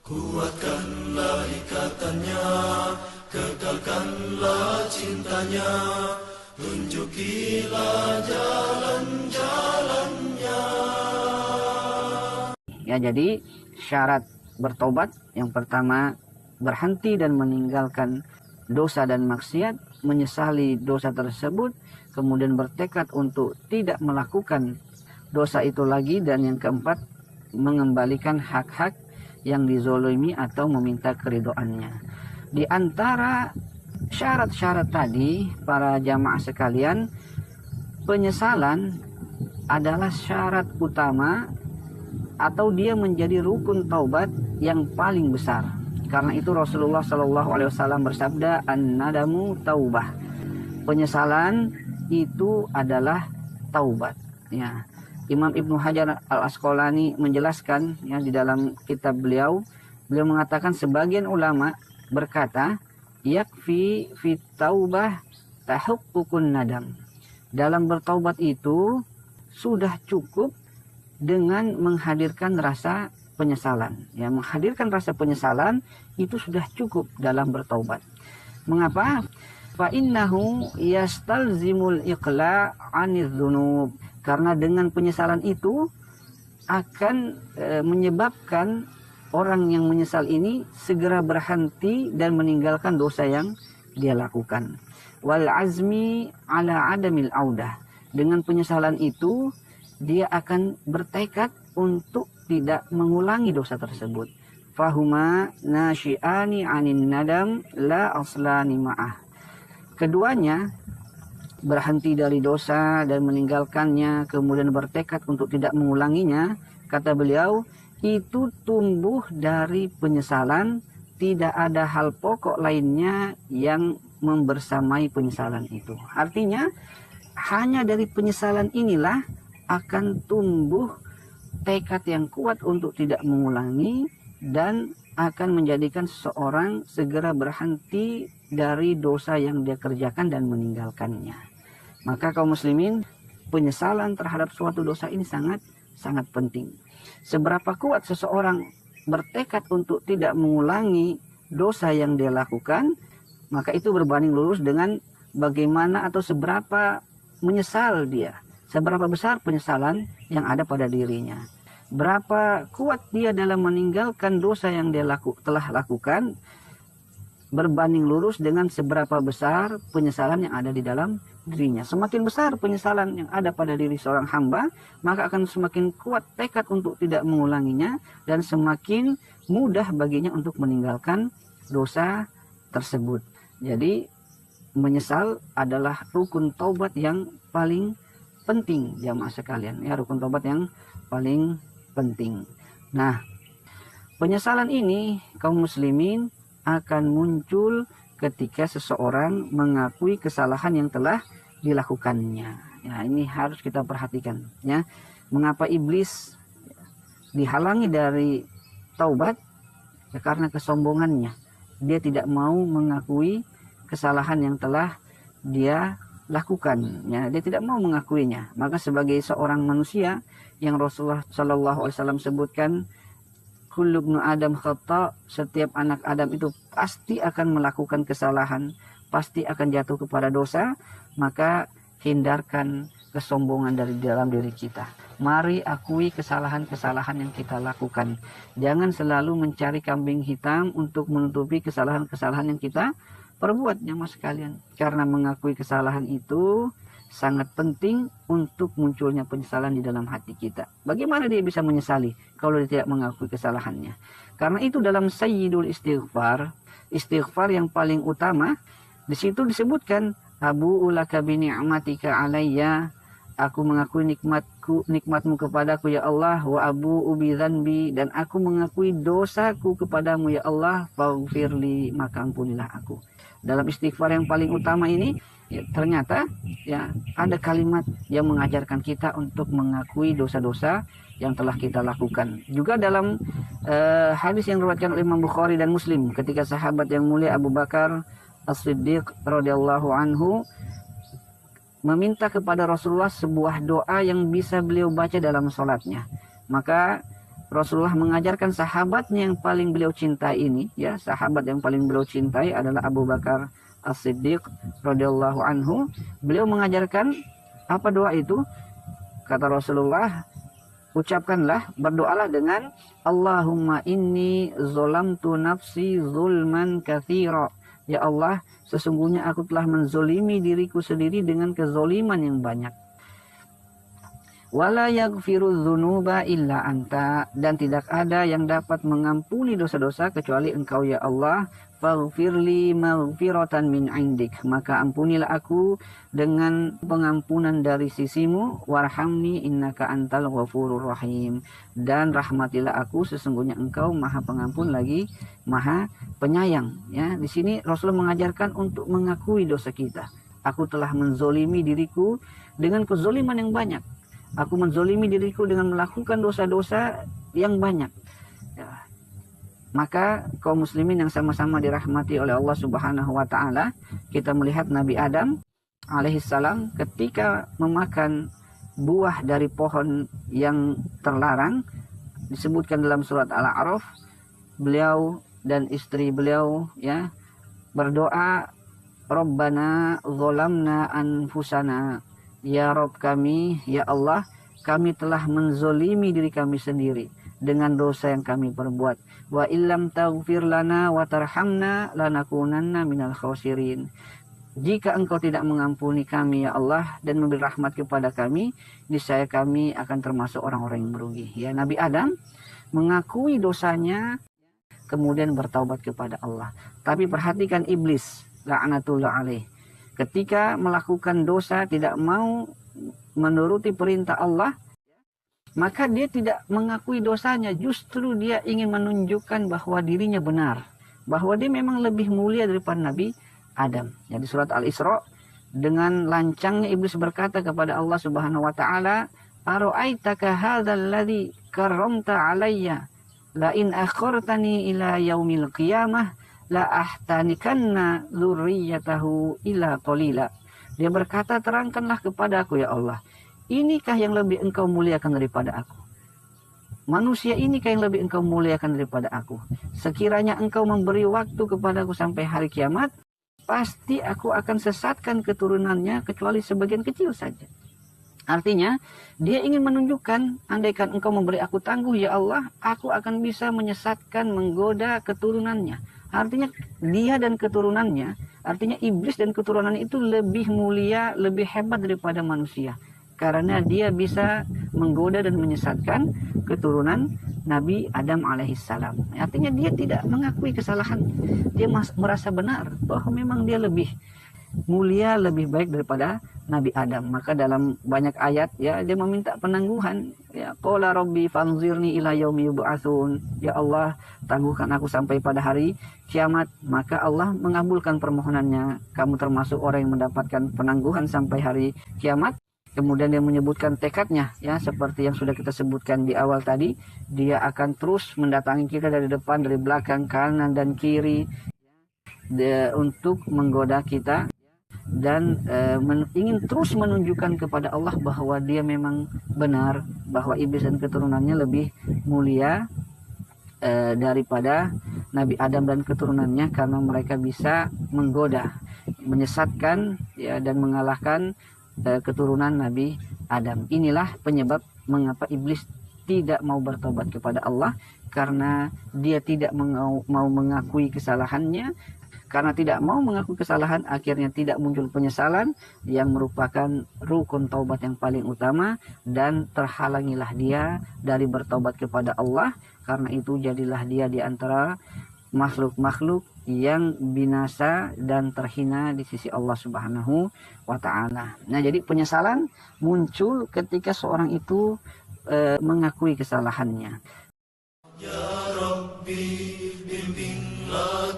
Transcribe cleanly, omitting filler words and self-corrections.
Kuatkanlah ikatannya, kekalkanlah cintanya, tunjukilah jalan-jalannya. Ya, jadi syarat bertobat yang pertama berhenti dan meninggalkan dosa dan maksiat, menyesali dosa tersebut, kemudian bertekad untuk tidak melakukan dosa itu lagi, dan yang keempat mengembalikan hak-hak yang dizolimi atau meminta keridhoannya. Di antara syarat-syarat tadi, para jamaah sekalian, penyesalan adalah syarat utama atau dia menjadi rukun taubat yang paling besar. Karena itu Rasulullah SAW bersabda, an-nadamu taubah. Penyesalan itu adalah taubat. Ya. Imam Ibnu Hajar Al-Asqalani menjelaskan ya, di dalam kitab beliau mengatakan sebagian ulama berkata, yakfi fit taubah tahuqqun nadam. Dalam bertaubat itu sudah cukup dengan menghadirkan rasa penyesalan. Ya, menghadirkan rasa penyesalan itu sudah cukup dalam bertaubat. Mengapa? Fa innahu yastalzimul iqla' 'anidz dzunub. Karena dengan penyesalan itu akan menyebabkan orang yang menyesal ini segera berhenti dan meninggalkan dosa yang dia lakukan. Wal azmi 'ala 'adamil audah. Dengan penyesalan itu dia akan bertekad untuk tidak mengulangi dosa tersebut. Fahuma nasyi'ani 'anin nadam la aslani ma'ah. Keduanya berhenti dari dosa dan meninggalkannya, kemudian bertekad untuk tidak mengulanginya, kata beliau, itu tumbuh dari penyesalan, tidak ada hal pokok lainnya yang membersamai penyesalan itu. Artinya hanya dari penyesalan inilah akan tumbuh tekad yang kuat untuk tidak mengulangi dan akan menjadikan seseorang segera berhenti dari dosa yang dia kerjakan dan meninggalkannya. Maka kaum muslimin, penyesalan terhadap suatu dosa ini sangat penting. Seberapa kuat seseorang bertekad untuk tidak mengulangi dosa yang dia lakukan, maka itu berbanding lurus dengan bagaimana atau seberapa menyesal dia, seberapa besar penyesalan yang ada pada dirinya. Berapa kuat dia dalam meninggalkan dosa yang dia telah lakukan, berbanding lurus dengan seberapa besar penyesalan yang ada di dalam dirinya. Semakin besar penyesalan yang ada pada diri seorang hamba, maka akan semakin kuat tekad untuk tidak mengulanginya dan semakin mudah baginya untuk meninggalkan dosa tersebut. Jadi menyesal adalah rukun taubat yang paling penting, jamaah sekalian. Ya, rukun taubat yang paling penting. Nah, penyesalan ini kaum muslimin akan muncul ketika seseorang mengakui kesalahan yang telah dilakukannya. Ya, ini harus kita perhatikan. Ya, mengapa iblis dihalangi dari taubat? Ya, karena kesombongannya. Dia tidak mau mengakui kesalahan yang telah dia lakukan. Ya, dia tidak mau mengakuinya. Maka sebagai seorang manusia yang Rasulullah SAW sebutkan, kullu ibnu Adam khata', setiap anak Adam itu pasti akan melakukan kesalahan, pasti akan jatuh kepada dosa, maka hindarkan kesombongan dari dalam diri kita. Mari akui kesalahan-kesalahan yang kita lakukan. Jangan selalu mencari kambing hitam untuk menutupi kesalahan-kesalahan yang kita perbuat, jamaah sekalian. Karena mengakui kesalahan itu sangat penting untuk munculnya penyesalan di dalam hati kita. Bagaimana dia bisa menyesali kalau dia tidak mengakui kesalahannya? Karena itu dalam Sayyidul Istighfar, istighfar yang paling utama, di situ disebutkan, Abu'u laka bi ni'matika alayya, aku mengakui nikmatmu kepadaku ya Allah, wa abu'u bi dzanbi, dan aku mengakui dosaku kepadamu ya Allah, faghfirli, maka ampunilah aku. Dalam istighfar yang paling utama ini, ya, ternyata ya ada kalimat yang mengajarkan kita untuk mengakui dosa-dosa yang telah kita lakukan. Juga dalam hadis yang diriwayatkan oleh Imam Bukhari dan Muslim, ketika sahabat yang mulia Abu Bakar As-Siddiq radhiyallahu anhu meminta kepada Rasulullah sebuah doa yang bisa beliau baca dalam sholatnya. Maka Rasulullah mengajarkan sahabatnya yang paling beliau cintai ini, ya, sahabat yang paling beliau cintai adalah Abu Bakar As-Siddiq radhiyallahu anhu. Beliau mengajarkan apa doa itu? Kata Rasulullah, ucapkanlah, berdoalah dengan Allahumma inni zolamtu nafsi zulman katsira. Ya Allah, sesungguhnya aku telah menzolimi diriku sendiri dengan kezoliman yang banyak. Wala yaghfiru dzunuba illa anta, dan tidak ada yang dapat mengampuni dosa-dosa kecuali Engkau ya Allah. Faghfirli maghfiratan min indik, maka ampunilah aku dengan pengampunan dari sisimu. Warhamni innaka antal ghafurur rahim, dan rahmatilah aku, sesungguhnya Engkau Maha Pengampun lagi Maha Penyayang. Ya, di sini Rasulullah mengajarkan untuk mengakui dosa kita. Aku telah menzolimi diriku dengan kezoliman yang banyak. Aku menzolimi diriku dengan melakukan dosa-dosa yang banyak. Ya. Maka kaum muslimin yang sama-sama dirahmati oleh Allah Subhanahu wa taala, kita melihat Nabi Adam alaihissalam ketika memakan buah dari pohon yang terlarang, disebutkan dalam surat Al-A'raf, beliau dan istri beliau ya berdoa, Rabbana zolamna anfusana, ya Rabb kami, ya Allah, kami telah menzolimi diri kami sendiri dengan dosa yang kami perbuat. Wa illam taghfir lana wa tarhamna lanakunanna minal khasirin. Jika Engkau tidak mengampuni kami ya Allah dan memberi rahmat kepada kami, niscaya kami akan termasuk orang-orang yang merugi. Ya, Nabi Adam mengakui dosanya kemudian bertaubat kepada Allah. Tapi perhatikan iblis, la'natullah alaih. Ketika melakukan dosa, tidak mau menuruti perintah Allah, maka dia tidak mengakui dosanya. Justru dia ingin menunjukkan bahwa dirinya benar, bahwa dia memang lebih mulia daripada Nabi Adam. Jadi surat Al-Isra, dengan lancangnya iblis berkata kepada Allah Subhanahu wa taala, "Ara'aitaka hadzal ladzi karramta alayya la in akhartani ila yaumil qiyamah la ahtanikanna dzurriyyatahu ila qalila." Dia berkata, terangkanlah kepada aku ya Allah, inikah yang lebih Engkau muliakan daripada aku? Manusia inikah yang lebih Engkau muliakan daripada aku? Sekiranya Engkau memberi waktu kepadaku sampai hari kiamat, pasti aku akan sesatkan keturunannya kecuali sebagian kecil saja. Artinya, dia ingin menunjukkan, andaikan Engkau memberi aku tangguh ya Allah, aku akan bisa menyesatkan, menggoda keturunannya. Artinya dia dan keturunannya, artinya iblis dan keturunannya itu lebih mulia, lebih hebat daripada manusia. Karena dia bisa menggoda dan menyesatkan keturunan Nabi Adam alaihissalam. Artinya dia tidak mengakui kesalahan. Dia merasa benar bahwa memang dia lebih mulia, lebih baik daripada Nabi Adam. Maka dalam banyak ayat ya dia meminta penangguhan. Ya, qala rabbi fanzirni ila yaumi yub'atsun. Ya Allah, tangguhkan aku sampai pada hari kiamat. Maka Allah mengabulkan permohonannya. Kamu termasuk orang yang mendapatkan penangguhan sampai hari kiamat. Kemudian dia menyebutkan tekadnya, ya seperti yang sudah kita sebutkan di awal tadi, dia akan terus mendatangi kita dari depan, dari belakang, kanan dan kiri, untuk menggoda kita dan ingin terus menunjukkan kepada Allah bahwa dia memang benar, bahwa iblis dan keturunannya lebih mulia daripada Nabi Adam dan keturunannya, karena mereka bisa menggoda, menyesatkan, ya, dan mengalahkan keturunan Nabi Adam. Inilah penyebab mengapa iblis tidak mau bertobat kepada Allah, karena dia tidak mau mengakui kesalahannya. Karena tidak mau mengakui kesalahan, akhirnya tidak muncul penyesalan yang merupakan rukun taubat yang paling utama, dan terhalangilah dia dari bertobat kepada Allah. Karena itu jadilah dia di antara makhluk-makhluk yang binasa dan terhina di sisi Allah Subhanahu wa taala. Nah, jadi penyesalan muncul ketika seorang itu mengakui kesalahannya. Ya Rabbi, bimbinglah